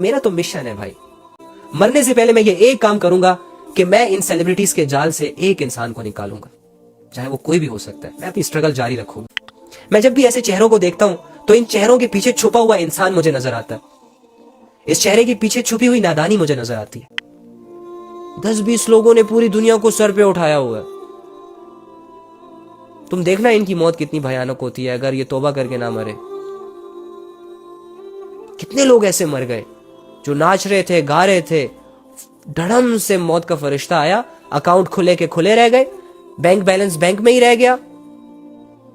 میرا تو مشن ہے بھائی، مرنے سے پہلے میں یہ ایک کام کروں گا کہ میں ان سیلیبریٹیز کے جال سے ایک انسان کو نکالوں گا، چاہے وہ کوئی بھی ہو سکتا ہے۔ میں اپنی اسٹرگل جاری رکھوں گا۔ میں جب بھی ایسے چہروں کو دیکھتا ہوں تو ان چہروں کے پیچھے چھپا ہوا انسان مجھے نظر آتا ہے، اس چہرے کے پیچھے چھپی ہوئی نادانی مجھے نظر آتی ہے۔ 10-20 لوگوں نے پوری دنیا کو سر پہ اٹھایا ہوا ہے، تم دیکھنا ان کی موت کتنی بھیانک ہوتی ہے اگر یہ توبہ کر کے نہ مرے۔ کتنے لوگ ایسے مر گئے جو ناچ رہے تھے، گا رہے تھے، دھڑم سے موت کا فرشتہ آیا، اکاؤنٹ کھلے کے کھلے رہ گئے، بینک بیلنس بینک میں ہی رہ گیا،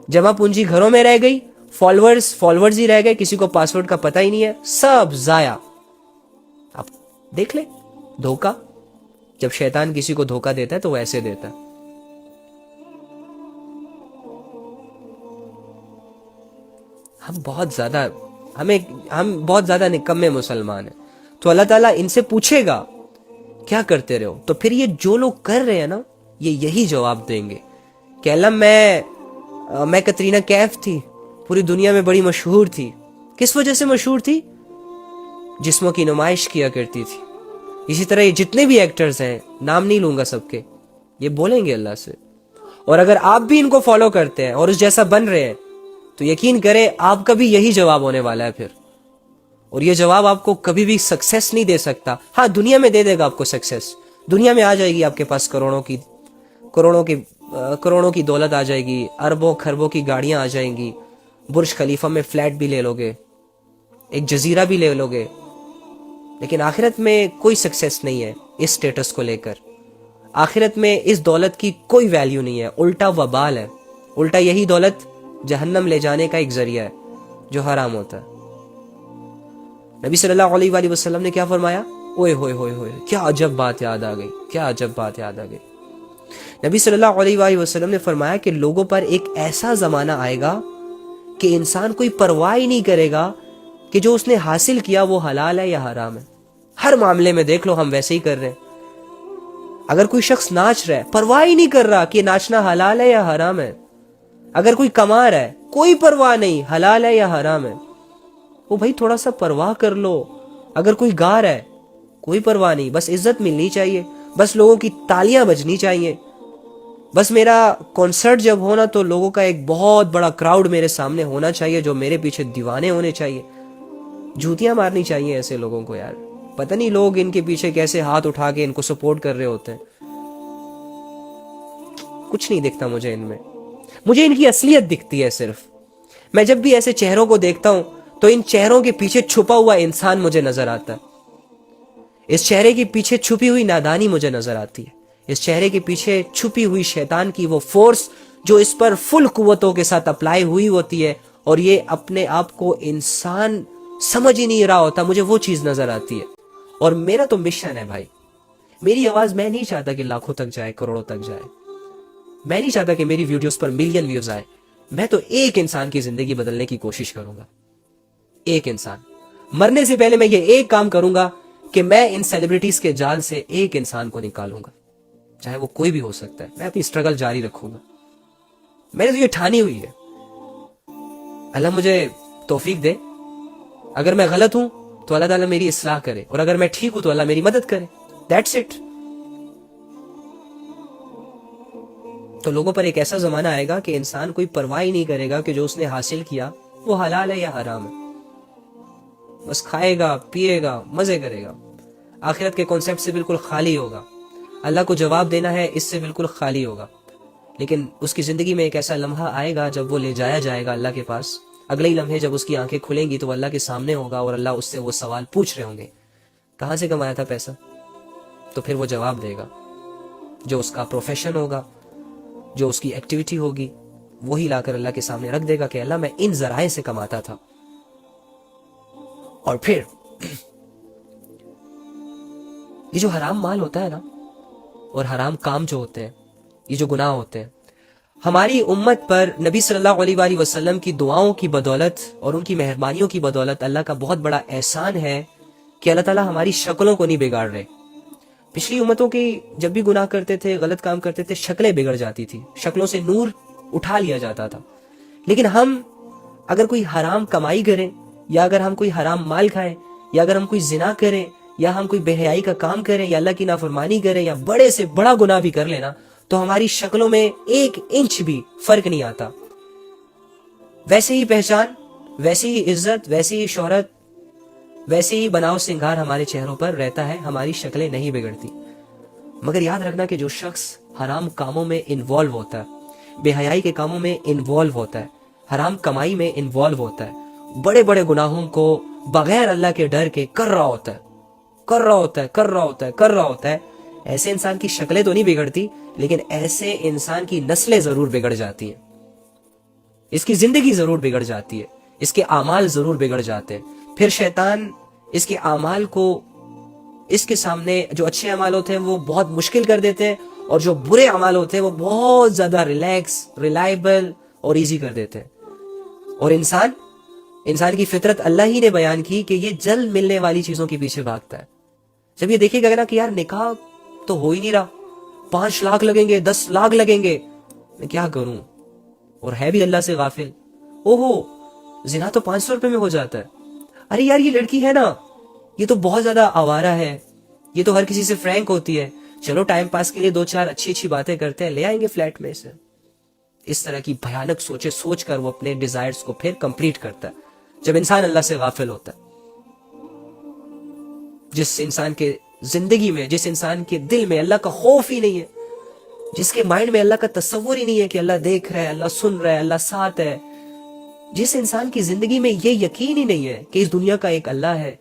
جمع پونجی گھروں میں رہ گئی، فالوورز ہی رہ گئے، کسی کو پاسورڈ کا پتہ ہی نہیں ہے، سب ضائع۔ آپ دیکھ لیں دھوکہ، جب شیطان کسی کو دھوکہ دیتا ہے تو وہ ایسے دیتا ہے۔ ہم بہت زیادہ نکمے مسلمان ہیں، تو اللہ تعالیٰ ان سے پوچھے گا کیا کرتے رہو، تو پھر یہ جو لوگ کر رہے ہیں نا یہ یہی جواب دیں گے کہ اللہ میں کترینہ کیف تھی، پوری دنیا میں بڑی مشہور تھی۔ کس وجہ سے مشہور تھی؟ جسموں کی نمائش کیا کرتی تھی۔ اسی طرح یہ جتنے بھی ایکٹرز ہیں، نام نہیں لوں گا سب کے، یہ بولیں گے اللہ سے، اور اگر آپ بھی ان کو فالو کرتے ہیں اور اس جیسا بن رہے ہیں تو یقین کریں آپ کا بھی یہی جواب ہونے والا ہے پھر، اور یہ جواب آپ کو کبھی بھی سکسیس نہیں دے سکتا۔ ہاں دنیا میں دے دے گا آپ کو سکسیس، دنیا میں آ جائے گی آپ کے پاس کروڑوں کی دولت آ جائے گی، اربوں خربوں کی گاڑیاں آ جائیں گی، برج خلیفہ میں فلیٹ بھی لے لو گے، ایک جزیرہ بھی لے لو گے، لیکن آخرت میں کوئی سکسیس نہیں ہے اس سٹیٹس کو لے کر۔ آخرت میں اس دولت کی کوئی ویلیو نہیں ہے، الٹا وبال ہے، الٹا یہی دولت جہنم لے جانے کا ایک ذریعہ ہے جو حرام ہوتا ہے۔ نبی صلی اللہ علیہ وآلہ وسلم نے کیا فرمایا؟ اوئے ہوئے ہوئے ہوئے، کیا عجب بات یاد آ گئی، کیا عجب بات یاد آ گئی۔ نبی صلی اللہ علیہ وآلہ وسلم نے فرمایا کہ لوگوں پر ایک ایسا زمانہ آئے گا کہ انسان کوئی پرواہ ہی نہیں کرے گا کہ جو اس نے حاصل کیا وہ حلال ہے یا حرام ہے۔ ہر معاملے میں دیکھ لو ہم ویسے ہی کر رہے ہیں۔ اگر کوئی شخص ناچ رہا ہے، پرواہ ہی نہیں کر رہا کہ ناچنا حلال ہے یا حرام ہے۔ اگر کوئی کما رہا ہے، کوئی پرواہ نہیں حلال ہے یا حرام ہے۔ وہ بھائی تھوڑا سا پرواہ کر لو۔ اگر کوئی گا رہا ہے، کوئی پرواہ نہیں، بس عزت ملنی چاہیے، بس لوگوں کی تالیاں بجنی چاہیے، بس میرا کنسرٹ جب ہونا تو لوگوں کا ایک بہت بڑا کراؤڈ میرے سامنے ہونا چاہیے جو میرے پیچھے دیوانے ہونے چاہیے۔ جوتیاں مارنی چاہیے ایسے لوگوں کو یار، پتہ نہیں لوگ ان کے پیچھے کیسے ہاتھ اٹھا کے ان کو سپورٹ کر رہے ہوتے ہیں۔ کچھ نہیں دکھتا مجھے ان میں، مجھے ان کی اصلیت دکھتی ہے صرف۔ میں جب بھی ایسے چہروں کو دیکھتا ہوں تو ان چہروں کے پیچھے چھپا ہوا انسان مجھے نظر آتا ہے، اس چہرے کے پیچھے چھپی ہوئی نادانی مجھے نظر آتی ہے، اس چہرے کے پیچھے چھپی ہوئی شیطان کی وہ فورس جو اس پر فل قوتوں کے ساتھ اپلائی ہوئی ہوتی ہے، اور یہ اپنے آپ کو انسان سمجھ ہی نہیں رہا ہوتا، مجھے وہ چیز نظر آتی ہے۔ اور میرا تو مشن ہے بھائی، میری آواز میں نہیں چاہتا کہ لاکھوں تک جائے، کروڑوں تک جائے، میں نہیں چاہتا کہ میری ویڈیوز پر ملین ویوز آئے، میں تو ایک انسان کی زندگی بدلنے کی کوشش کروں گا، ایک انسان۔ مرنے سے پہلے میں یہ ایک کام کروں گا کہ میں ان سیلیبریٹیز کے جال سے ایک انسان کو نکالوں گا، چاہے وہ کوئی بھی ہو سکتا ہے۔ میں اپنی اسٹرگل جاری رکھوں گا، میں نے تو یہ ٹھانی ہوئی ہے۔ اللہ مجھے توفیق دے، اگر میں غلط ہوں تو اللہ تعالیٰ میری اصلاح کرے، اور اگر میں ٹھیک ہوں تو اللہ میری مدد کرے، دیٹس اٹ۔ تو لوگوں پر ایک ایسا زمانہ آئے گا کہ انسان کوئی پرواہ ہی نہیں کرے گا کہ جو اس نے حاصل کیا وہ حلال ہے یا حرام ہے، بس کھائے گا، پیے گا، مزے کرے گا، آخرت کے کانسیپٹ سے بالکل خالی ہوگا، اللہ کو جواب دینا ہے اس سے بالکل خالی ہوگا۔ لیکن اس کی زندگی میں ایک ایسا لمحہ آئے گا جب وہ لے جایا جائے گا اللہ کے پاس، اگلے ہی لمحے جب اس کی آنکھیں کھلیں گی تو وہ اللہ کے سامنے ہوگا، اور اللہ اس سے وہ سوال پوچھ رہے ہوں گے، کہاں سے کمایا تھا پیسہ؟ تو پھر وہ جواب دے گا، جو اس کا پروفیشن ہوگا، جو اس کی ایکٹیویٹی ہوگی، وہی لا کر اللہ کے سامنے رکھ دے گا کہ اللہ میں ان ذرائع سے کماتا تھا۔ اور پھر یہ جو حرام مال ہوتا ہے نا، اور حرام کام جو ہوتے ہیں، یہ جو گناہ ہوتے ہیں، ہماری امت پر نبی صلی اللہ علیہ وآلہ وسلم کی دعاؤں کی بدولت اور ان کی مہربانیوں کی بدولت اللہ کا بہت بڑا احسان ہے کہ اللہ تعالیٰ ہماری شکلوں کو نہیں بگاڑ رہے۔ پچھلی امتوں کی جب بھی گناہ کرتے تھے، غلط کام کرتے تھے، شکلیں بگڑ جاتی تھی، شکلوں سے نور اٹھا لیا جاتا تھا۔ لیکن ہم اگر کوئی حرام کمائی کریں، یا اگر ہم کوئی حرام مال کھائیں، یا اگر ہم کوئی زنا کریں یا ہم کوئی بے حیائی کا کام کریں یا اللہ کی نافرمانی کریں یا بڑے سے بڑا گناہ بھی کر لینا تو ہماری شکلوں میں 1 انچ بھی فرق نہیں آتا. ویسے ہی پہچان، ویسی ہی عزت، ویسی ہی شہرت، ویسے ہی بناؤ سنگار ہمارے چہروں پر رہتا ہے، ہماری شکلیں نہیں بگڑتی. مگر یاد رکھنا کہ جو شخص حرام کاموں میں انوالو ہوتا ہے، بے حیائی کے کاموں میں انوالو ہوتا ہے، حرام کمائی میں انوالو ہوتا ہے، بڑے بڑے گناہوں کو بغیر اللہ کے ڈر کے کر رہا ہوتا ہے، ایسے انسان کی شکلیں تو نہیں بگڑتی لیکن ایسے انسان کی نسلیں ضرور بگڑ جاتی ہیں، اس کی زندگی ضرور بگڑ جاتی ہے، اس کے اعمال ضرور بگڑ جاتے ہیں. پھر شیطان اس کے اعمال کو اس کے سامنے جو اچھے اعمال ہوتے ہیں وہ بہت مشکل کر دیتے ہیں، اور جو برے اعمال ہوتے ہیں وہ بہت زیادہ ریلیکس، ریلائبل اور ایزی کر دیتے ہیں. اور انسان کی فطرت اللہ ہی نے بیان کی کہ یہ جلد ملنے والی چیزوں کے پیچھے بھاگتا ہے. جب یہ دیکھے گا نا کہ یار نکاح تو ہو ہی نہیں رہا، 5 لاکھ لگیں گے، 10 لاکھ لگیں گے، میں کیا کروں، اور ہے بھی اللہ سے غافل، زنا تو 500 روپے میں ہو جاتا ہے، ارے یار یہ لڑکی ہے نا یہ تو بہت زیادہ آوارہ ہے، یہ تو ہر کسی سے فرینک ہوتی ہے، چلو ٹائم پاس کے لیے 2-4 اچھی باتیں کرتے ہیں، لے آئیں گے فلیٹ میں سے. اس طرح کی بھیانک سوچ کر وہ اپنے ڈیزائرز کو پھر کمپلیٹ کرتا ہے. جب انسان اللہ سے غافل ہوتا ہے، جس انسان کے زندگی میں، جس انسان کے دل میں اللہ کا خوف ہی نہیں ہے، جس کے مائنڈ میں اللہ کا تصور ہی نہیں ہے کہ اللہ دیکھ رہا ہے، اللہ سن رہا ہے، اللہ ساتھ ہے، جس انسان کی زندگی میں یہ یقین ہی نہیں ہے کہ اس دنیا کا ایک اللہ ہے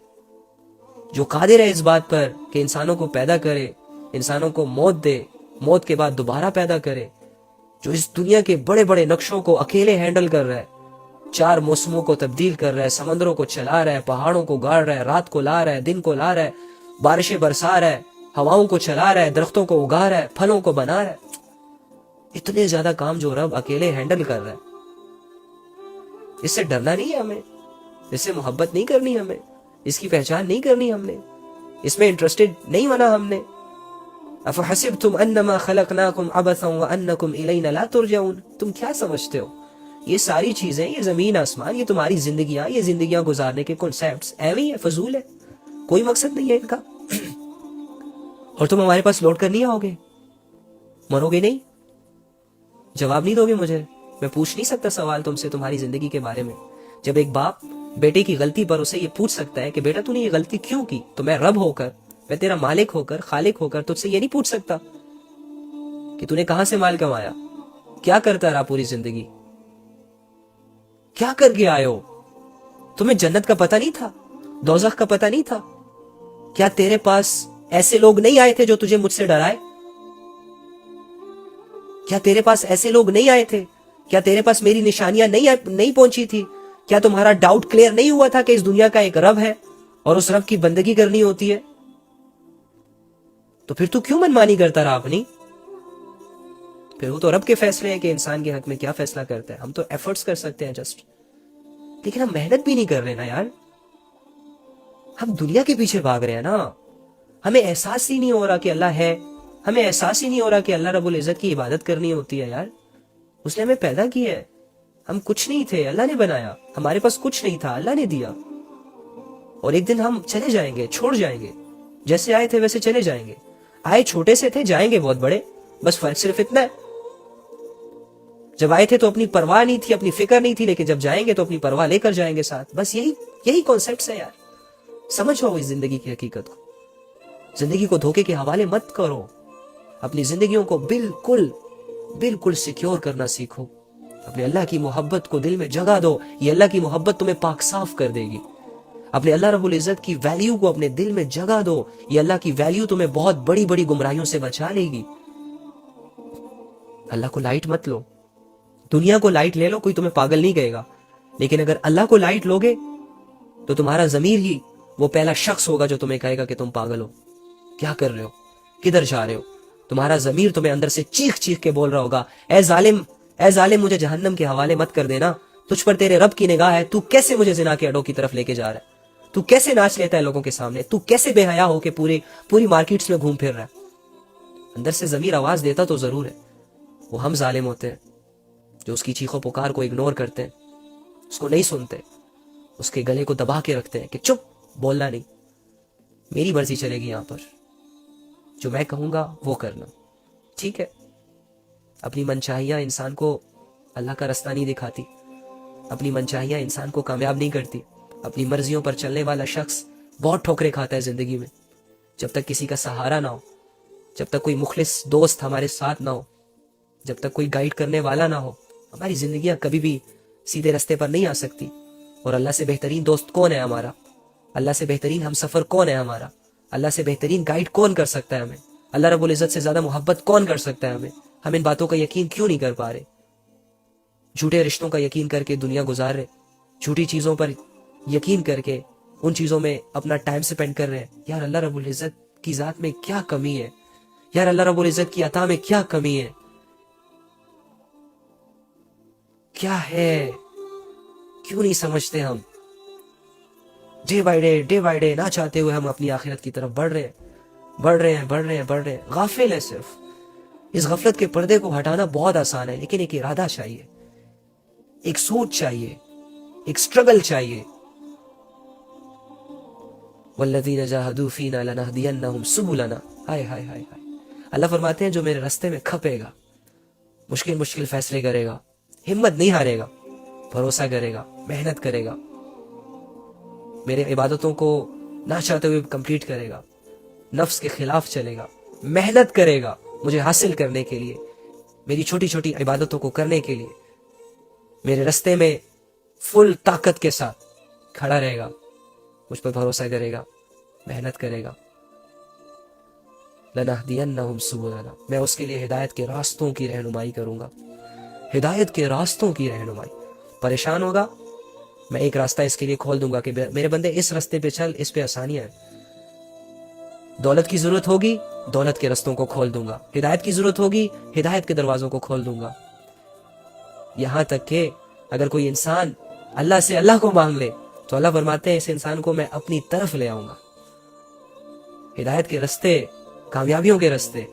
جو قادر ہے اس بات پر کہ انسانوں کو پیدا کرے، انسانوں کو موت دے، موت کے بعد دوبارہ پیدا کرے، جو اس دنیا کے بڑے بڑے نقشوں کو اکیلے ہینڈل کر رہا ہے، 4 موسموں کو تبدیل کر رہا ہے، سمندروں کو چلا رہا ہے، پہاڑوں کو گاڑ رہا ہے، رات کو لا رہا ہے، دن کو لا رہا ہے، بارشیں برسا رہا ہے، ہواؤں کو چلا رہا ہے، درختوں کو اگا رہا ہے، پھلوں کو بنا رہا ہے. اتنے زیادہ کام جو رب اکیلے ہینڈل کر رہا ہے، اس سے ڈرنا نہیں ہے ہمیں، اس سے محبت نہیں کرنی ہمیں، اس کی پہچان نہیں کرنی ہم نے، اس میں انٹرسٹڈ نہیں ہونا ہم نے. افحسبتم انما خلقناکم عبثا وانکم الینا لا ترجعون، تم کیا سمجھتے ہو یہ ساری چیزیں، یہ زمین آسمان، یہ تمہاری زندگیاں، یہ زندگیاں گزارنے کے کنسیپٹس ایویں ہے، فضول ہے، کوئی مقصد نہیں ہے ان کا، اور تم ہمارے پاس لوٹ کر نہیں آؤ گے، مرو گے نہیں، جواب نہیں دو گے مجھے، میں پوچھ نہیں سکتا سوال تم سے تمہاری زندگی کے بارے میں. جب ایک باپ بیٹے کی غلطی پر اسے یہ پوچھ سکتا ہے کہ بیٹا تو نے یہ غلطی کیوں کی، تو میں رب ہو کر، میں تیرا مالک ہو کر، خالق ہو کر تجھ سے یہ نہیں پوچھ سکتا کہ تو نے کہاں سے مال کمایا، کیا کرتا رہا پوری زندگی، کیا کر کے آئے ہو، تمہیں جنت کا پتہ نہیں تھا، دوزخ کا پتہ نہیں تھا، کیا تیرے پاس ایسے لوگ نہیں آئے تھے جو تجھے مجھ سے ڈرائے، کیا تیرے پاس ایسے لوگ نہیں آئے تھے، کیا تیرے پاس میری نشانیاں نہیں پہنچی تھی، کیا تمہارا ڈاؤٹ کلیئر نہیں ہوا تھا کہ اس دنیا کا ایک رب ہے اور اس رب کی بندگی کرنی ہوتی ہے، تو پھر تو کیوں منمانی کرتا رہا اپنی، پھر وہ تو رب کے فیصلے ہیں کہ انسان کے حق میں کیا فیصلہ کرتا ہے، ہم تو ایفرٹس کر سکتے ہیں جسٹ، لیکن ہم محنت بھی نہیں کر رہے نا یار، ہم دنیا کے پیچھے بھاگ رہے ہیں نا، ہمیں احساس ہی نہیں ہو رہا کہ اللہ ہے، ہمیں احساس ہی نہیں ہو رہا کہ اللہ رب العزت کی عبادت کرنی ہوتی ہے یار، اس نے ہمیں پیدا کیا ہے، ہم کچھ نہیں تھے، اللہ نے بنایا، ہمارے پاس کچھ نہیں تھا، اللہ نے دیا، اور ایک دن ہم چلے جائیں گے، چھوڑ جائیں گے، جیسے آئے تھے ویسے چلے جائیں گے، آئے چھوٹے سے تھے، جائیں گے بہت بڑے، بس فرق صرف اتنا ہے، جب آئے تھے تو اپنی پرواہ نہیں تھی، اپنی فکر نہیں تھی، لیکن جب جائیں گے تو اپنی پرواہ لے کر جائیں گے ساتھ، بس یہی کانسیپٹس ہے یار. سمجھو اس زندگی کی حقیقت کو، زندگی کو دھوکے کے حوالے مت کرو، اپنی زندگیوں کو بالکل سیکیور کرنا سیکھو، اپنے اللہ کی محبت کو دل میں جگہ دو، یہ اللہ کی محبت تمہیں پاک صاف کر دے گی، اپنے اللہ رب العزت کی ویلیو کو اپنے دل میں جگہ دو، یہ اللہ کی ویلیو تمہیں بہت بڑی بڑی گمراہیوں سے بچا لے گی. اللہ کو لائٹ مت لو، دنیا کو لائٹ لے لو، کوئی تمہیں پاگل نہیں کہے گا، لیکن اگر اللہ کو لائٹ لوگے تو تمہارا ضمیر ہی وہ پہلا شخص ہوگا جو تمہیں کہے گا کہ تم پاگل ہو، کیا کر رہے ہو، کدھر جا رہے ہو. تمہارا ضمیر تمہیں اندر سے چیخ کے بول رہا ہوگا، اے ظالم مجھے جہنم کے حوالے مت کر دینا، تجھ پر تیرے رب کی نگاہ ہے، تو کیسے مجھے زنا کے اڈوں کی طرف لے کے جا رہا ہے، تو کیسے ناچ لیتا ہے لوگوں کے سامنے، تو کیسے بے حیا ہو کے پوری مارکیٹس میں گھوم پھر رہا ہے. اندر سے ضمیر آواز دیتا تو ضرور ہے، وہ ہم ظالم ہوتے ہیں جو اس کی چیخو پکار کو اگنور کرتے ہیں، اس کو نہیں سنتے، اس کے گلے کو دبا کے رکھتے ہیں کہ چپ بولنا نہیں. میری مرضی چلے گی یہاں پر, جو میں کہوں گا وہ کرنا. ٹھیک ہے, اپنی منچاہیاں انسان کو اللہ کا رستہ نہیں دکھاتی, اپنی منچاہیاں انسان کو کامیاب نہیں کرتی. اپنی مرضیوں پر چلنے والا شخص بہت ٹھوکریں کھاتا ہے زندگی میں. جب تک کسی کا سہارا نہ ہو, جب تک کوئی مخلص دوست ہمارے ساتھ نہ ہو, جب تک کوئی گائیڈ کرنے والا نہ ہو, ہماری زندگیاں کبھی بھی سیدھے رستے پر نہیں آ سکتی. اور اللہ سے بہترین دوست کون ہے ہمارا؟ اللہ سے بہترین ہم سفر کون ہے ہمارا؟ اللہ سے بہترین گائیڈ کون کر سکتا ہے ہمیں؟ اللہ رب العزت سے زیادہ محبت کون کر سکتا ہے ہمیں؟ ہم ان باتوں کا یقین کیوں نہیں کر پا رہے؟ جھوٹے رشتوں کا یقین کر کے دنیا گزار رہے, جھوٹی چیزوں پر یقین کر کے ان چیزوں میں اپنا ٹائم سپینڈ کر رہے ہیں. یار اللہ رب العزت کی ذات میں کیا کمی ہے؟ یار اللہ رب العزت کی عطا میں کیا کمی ہے؟ کیا ہے؟ کیوں نہیں سمجھتے ہم؟ ڈے بائی ڈے نہ چاہتے ہوئے ہم اپنی آخرت کی طرف بڑھ رہے ہیں. غافل ہے صرف. اس غفلت کے پردے کو ہٹانا بہت آسان ہے, لیکن ایک ارادہ چاہیے, ایک سوچ چاہیے, ایک سٹرگل چاہیے. والذین جاہدوا فینا لنہدینہم سبلنا. ہائے ہائے ہائے ہائے. اللہ فرماتے ہیں جو میرے راستے میں کھپے گا, مشکل فیصلے کرے گا, ہمت نہیں ہارے گا, بھروسہ کرے گا, محنت کرے گا, میرے عبادتوں کو نہ چاہتے ہوئے کمپلیٹ کرے گا, نفس کے خلاف چلے گا, محنت کرے گا مجھے حاصل کرنے کے لیے, میری چھوٹی چھوٹی عبادتوں کو کرنے کے لیے, میرے رستے میں فل طاقت کے ساتھ کھڑا رہے گا, مجھ پر بھروسہ کرے گا, محنت کرے گا. لنہدینہم سبلنا. میں اس کے لیے ہدایت کے راستوں کی رہنمائی کروں گا, ہدایت کے راستوں کی رہنمائی. پریشان ہوگا, میں ایک راستہ اس کے لیے کھول دوں گا کہ میرے بندے اس راستے پہ چل, اس پہ آسانیاں ہیں. دولت کی ضرورت ہوگی, دولت کے رستوں کو کھول دوں گا. ہدایت کی ضرورت ہوگی, ہدایت کے دروازوں کو کھول دوں گا. یہاں تک کہ اگر کوئی انسان اللہ سے اللہ کو مانگ لے تو اللہ فرماتے ہیں اس انسان کو میں اپنی طرف لے آؤں گا. ہدایت کے رستے, کامیابیوں کے رستے,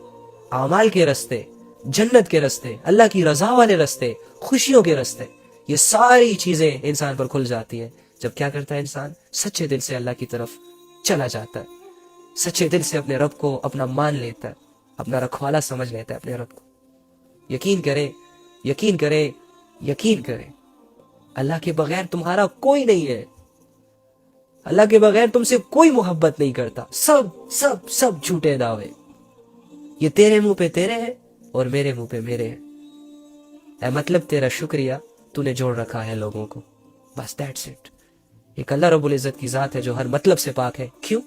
اعمال کے رستے, جنت کے رستے, اللہ کی رضا والے رستے, خوشیوں کے رستے, یہ ساری چیزیں انسان پر کھل جاتی ہیں جب کیا کرتا ہے انسان؟ سچے دل سے اللہ کی طرف چلا جاتا ہے, سچے دل سے اپنے رب کو اپنا مان لیتا ہے, اپنا رکھوالا سمجھ لیتا ہے اپنے رب کو. یقین کریں, یقین کریں, یقین کریں, اللہ کے بغیر تمہارا کوئی نہیں ہے. اللہ کے بغیر تم سے کوئی محبت نہیں کرتا. سب سب سب جھوٹے دعوے. یہ تیرے منہ پہ تیرے ہیں اور میرے منہ پہ میرے ہیں. اے مطلب تیرا شکریہ, تو نے جوڑ رکھا ہے لوگوں کو, بس دیٹس اٹ. ایک اللہ رب العزت کی ذات ہے جو ہر مطلب سے پاک ہے. کیوں؟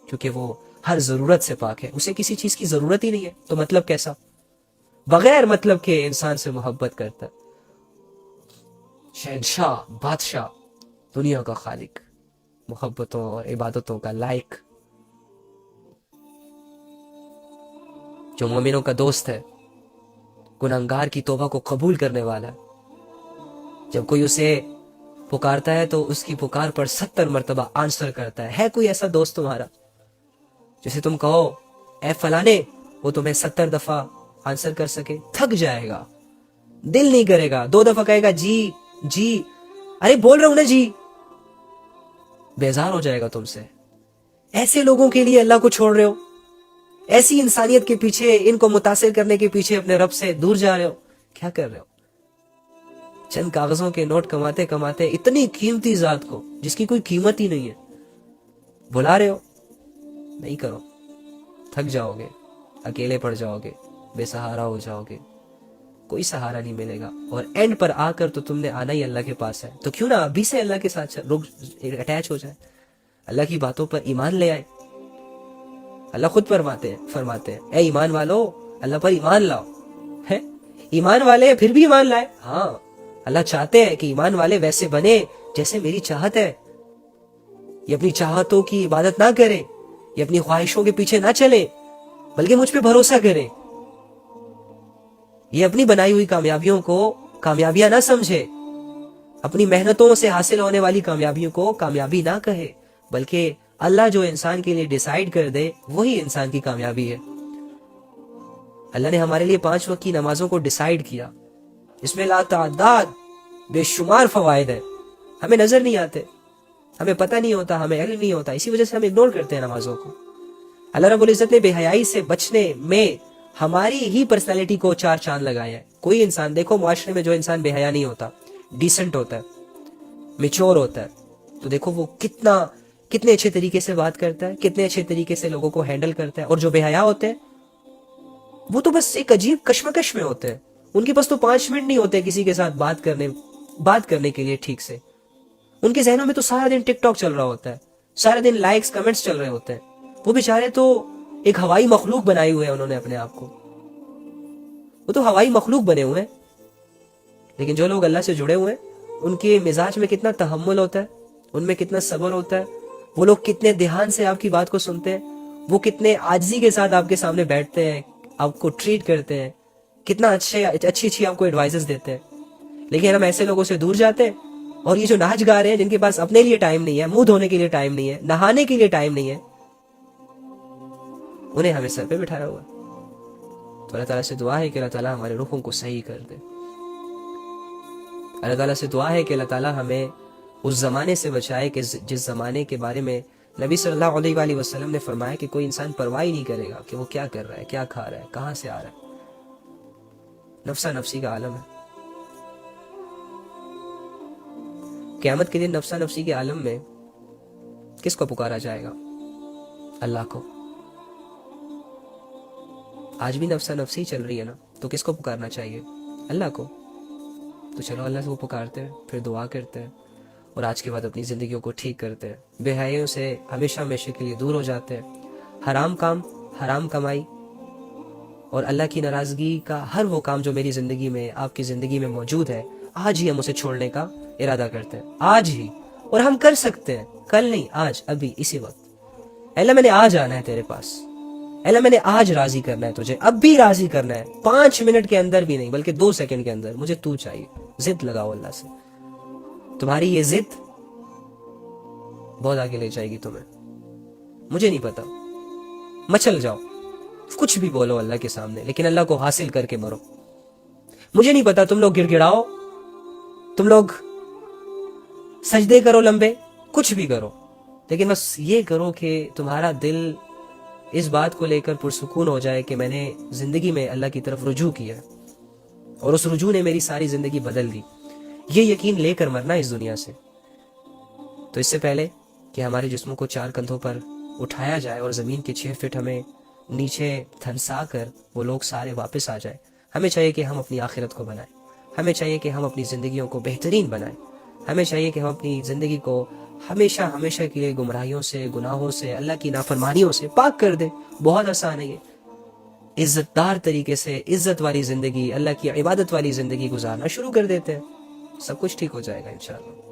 کیونکہ وہ ہر ضرورت سے پاک ہے, اسے کسی چیز کی ضرورت ہی نہیں ہے. تو مطلب کیسا؟ بغیر مطلب کے انسان سے محبت کرتا ہے. شہنشاہ, بادشاہ, دنیا کا خالق, محبتوں اور عبادتوں کا لائق, جو مومنوں کا دوست ہے, گناہگار کی توبہ کو قبول کرنے والا ہے. جب کوئی اسے پکارتا ہے تو اس کی پکار پر 70 مرتبہ آنسر کرتا ہے. ہے کوئی ایسا دوست تمہارا جسے تم کہو اے فلانے, وہ تمہیں 70 دفعہ آنسر کر سکے؟ تھک جائے گا, دل نہیں کرے گا. 2 دفعہ کہے گا جی جی, ارے بول رہا ہوں نا جی, بیزار ہو جائے گا تم سے. ایسے لوگوں کے لیے اللہ کو چھوڑ رہے ہو, ایسی انسانیت کے پیچھے, ان کو متاثر کرنے کے پیچھے اپنے رب سے دور جا رہے ہو. کیا کر رہے ہو؟ چند کاغذوں کے نوٹ کماتے کماتے اتنی قیمتی ذات کو جس کی کوئی قیمت ہی نہیں ہے بلا رہے ہو. نہیں کرو, تھک جاؤ گے, اکیلے پڑ جاؤ گے, بے سہارا ہو جاؤ گے, کوئی سہارا نہیں ملے گا. اور اینڈ پر آ کر تو تم نے آنا ہی اللہ کے پاس ہے, تو کیوں نہ ابھی سے اللہ کے ساتھ اٹیچ ہو جائے, اللہ کی باتوں پر ایمان لے آئے. اللہ خود فرماتے ہیں اے ایمان والو, اللہ پر ایمان لاؤ. ہے ایمان والے پھر بھی ایمان لائے. ہاں, اللہ چاہتے ہیں کہ ایمان والے ویسے بنے جیسے میری چاہت ہے. یہ اپنی چاہتوں کی عبادت نہ کرے, یہ اپنی خواہشوں کے پیچھے نہ چلے, بلکہ مجھ پہ بھروسہ کرے. یہ اپنی بنائی ہوئی کامیابیوں کو کامیابیاں نہ سمجھے, اپنی محنتوں سے حاصل ہونے والی کامیابیوں کو کامیابی نہ کہے, بلکہ اللہ جو انسان کے لیے ڈیسائیڈ کر دے وہی انسان کی کامیابی ہے. اللہ نے ہمارے لیے 5 وقت کی نمازوں کو ڈیسائیڈ کیا, اس میں لا تعداد بے شمار فوائد ہیں, ہمیں نظر نہیں آتے. ہمیں پتہ نہیں ہوتا, ہمیں علم نہیں ہوتا, اسی وجہ سے ہم اگنور کرتے ہیں نمازوں کو. اللہ رب العزت نے بے حیائی سے بچنے میں ہماری ہی پرسنالٹی کو 4 چاند لگایا ہے. کوئی انسان دیکھو معاشرے میں جو انسان بے حیا نہیں ہوتا, ڈیسنٹ ہوتا ہے, میچور ہوتا ہے, تو دیکھو وہ کتنے اچھے طریقے سے بات کرتا ہے, کتنے اچھے طریقے سے لوگوں کو ہینڈل کرتا ہے. اور جو بے حیا ہوتے ہیں وہ تو بس ایک عجیب کشمکش میں ہوتے ہیں. ان کے پاس تو 5 منٹ نہیں ہوتے کسی کے ساتھ بات کرنے کے لیے ٹھیک سے. ان کے ذہنوں میں تو سارا دن ٹک ٹاک چل رہا ہوتا ہے, سارا دن لائکس کمنٹس چل رہے ہوتے ہیں. وہ بیچارے تو ایک ہوائی مخلوق بنائی ہوئے ہیں انہوں نے اپنے آپ کو, وہ تو ہوائی مخلوق بنے ہوئے ہیں. لیکن جو لوگ اللہ سے جڑے ہوئے ہیں ان کے مزاج میں کتنا تحمل ہوتا ہے, ان میں کتنا صبر ہوتا ہے, وہ لوگ کتنے دھیان سے آپ کی بات کو سنتے ہیں, وہ کتنے عاجزی کے ساتھ آپ کے سامنے بیٹھتے ہیں, آپ کو ٹریٹ کرتے ہیں, کتنا اچھی آپ کو ایڈوائزز دیتے ہیں. لیکن ہم ایسے لوگوں سے دور جاتے ہیں, اور یہ جو ناچ گا رہے ہیں جن کے پاس اپنے لیے ٹائم نہیں ہے, منہ دھونے کے لیے ٹائم نہیں ہے, نہانے کے لیے ٹائم نہیں ہے, انہیں ہمیں سر پہ بٹھایا ہوا. تو اللہ تعالیٰ سے دعا ہے کہ اللہ تعالیٰ ہمارے رخوں کو صحیح کر دے. اللہ تعالیٰ سے دعا ہے کہ اللہ تعالیٰ ہمیں اس زمانے سے بچائے کہ جس زمانے کے بارے میں نبی صلی اللہ علیہ وآلہ وسلم نے فرمایا کہ کوئی انسان پرواہ ہی نہیں کرے گا کہ وہ کیا کر رہا ہے, کیا کھا رہا ہے, کہاں سے آ رہا ہے. نفسا نفسی کا عالم ہے. قیامت کے دن نفسا نفسی کے عالم میں کس کو پکارا جائے گا؟ اللہ کو. آج بھی نفسا نفسی چل رہی ہے نا, تو کس کو پکارنا چاہیے؟ اللہ کو. تو چلو اللہ سے وہ پکارتے ہیں, پھر دعا کرتے ہیں, اور آج کے بعد اپنی زندگیوں کو ٹھیک کرتے ہیں, بے حیائیوں سے ہمیشہ ہمیشہ کے لیے دور ہو جاتے ہیں. حرام کام, حرام کمائی اور اللہ کی ناراضگی کا ہر وہ کام جو میری زندگی میں, آپ کی زندگی میں موجود ہے, آج ہی ہم اسے چھوڑنے کا ارادہ کرتے ہیں, آج ہی. اور ہم کر سکتے ہیں, کل نہیں, آج, ابھی, اسی وقت. اللہ میں نے آج آنا ہے تیرے پاس, اللہ میں نے آج راضی کرنا ہے تجھے, اب بھی راضی کرنا ہے, 5 منٹ کے اندر بھی نہیں بلکہ 2 سیکنڈ کے اندر مجھے تو چاہیے. ضد لگاؤ اللہ سے, تمہاری یہ ضد بہت آگے لے جائے گی تمہیں. مجھے نہیں پتا, مچل جاؤ, کچھ بھی بولو اللہ کے سامنے, لیکن اللہ کو حاصل کر کے مرو. مجھے نہیں پتا, تم لوگ گڑ گڑاؤ, تم لوگ سجدے کرو لمبے, کچھ بھی کرو, لیکن بس یہ کرو کہ تمہارا دل اس بات کو لے کر پرسکون ہو جائے کہ میں نے زندگی میں اللہ کی طرف رجوع کیا, اور اس رجوع نے میری ساری زندگی بدل دی. یہ یقین لے کر مرنا اس دنیا سے. تو اس سے پہلے کہ ہمارے جسموں کو 4 کندھوں پر اٹھایا جائے اور زمین کے 6 فٹ ہمیں نیچے دھنسا کر وہ لوگ سارے واپس آ جائیں, ہمیں چاہیے کہ ہم اپنی آخرت کو بنائیں, ہمیں چاہیے کہ ہم اپنی زندگیوں کو بہترین بنائیں, ہمیں چاہیے کہ ہم اپنی زندگی کو ہمیشہ ہمیشہ کے لیے گمراہیوں سے, گناہوں سے, اللہ کی نافرمانیوں سے پاک کر دیں. بہت آسان ہے یہ. عزت دار طریقے سے عزت والی زندگی, اللہ کی عبادت والی زندگی گزارنا شروع کر دیتے ہیں, سب کچھ ٹھیک ہو جائے گا انشاءاللہ.